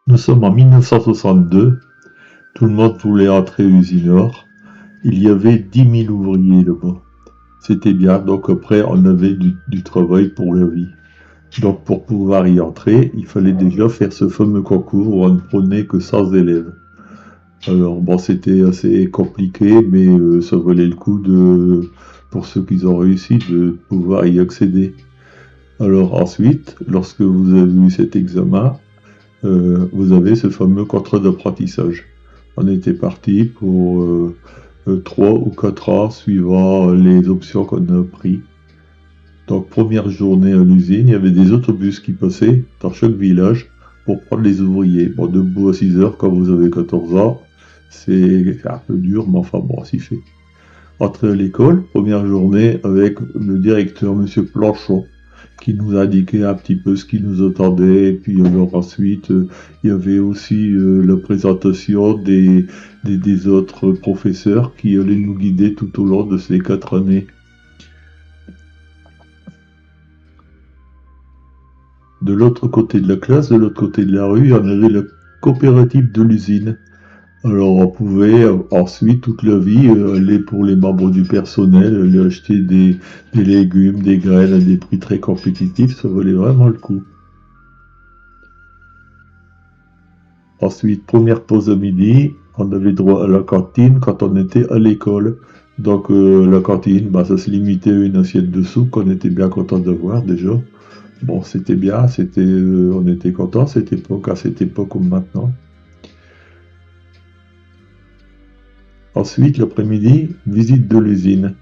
Nous sommes en 1962, tout le monde voulait entrer à Usinor. Il y avait 10 000 ouvriers là-bas. C'était bien, donc après on avait du travail pour la vie. Donc pour pouvoir y entrer, il fallait déjà faire ce fameux concours où on ne prenait que 100 élèves. Alors bon, c'était assez compliqué, mais ça valait le coup pour ceux qui ont réussi de pouvoir y accéder. Alors ensuite, lorsque vous avez eu cet examen, vous avez ce fameux contrat d'apprentissage. On était parti pour 3 ou 4 ans suivant les options qu'on a prises. Donc première journée à l'usine, il y avait des autobus qui passaient dans chaque village pour prendre les ouvriers. Bon, debout à 6 heures quand vous avez 14 ans, c'est un peu dur, mais enfin bon, s'y fait. Entrée à l'école, première journée avec le directeur, Monsieur Planchon, qui nous indiquait un petit peu ce qui nous attendait. Et puis alors ensuite, il y avait aussi la présentation des autres professeurs qui allaient nous guider tout au long de ces 4 années. De l'autre côté de la classe, de l'autre côté de la rue, on avait la coopérative de l'usine. Alors on pouvait ensuite toute la vie aller pour les membres du personnel, aller acheter des légumes, des graines à des prix très compétitifs, ça valait vraiment le coup. Ensuite, première pause à midi, on avait droit à la cantine quand on était à l'école. Donc la cantine, bah, ça se limitait à une assiette de soupe qu'on était bien content d'avoir déjà. Bon, c'était bien, on était content à cette époque comme maintenant. Ensuite, l'après-midi, visite de l'usine.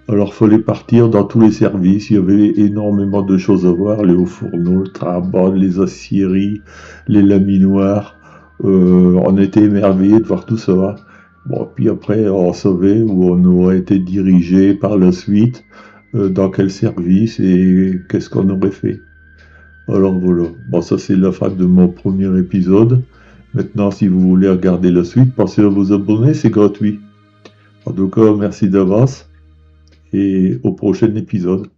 Alors, fallait partir dans tous les services. Il y avait énormément de choses à voir. Les hauts fourneaux, le trabant, les aciéries, les laminoirs. On était émerveillés de voir tout ça. Bon, puis après, on savait où on aurait été dirigé par la suite, dans quel service et qu'est-ce qu'on aurait fait. Alors voilà. Bon, ça c'est la fin de mon premier épisode. Maintenant, si vous voulez regarder la suite, pensez à vous abonner, c'est gratuit. En tout cas, merci d'avance et au prochain épisode.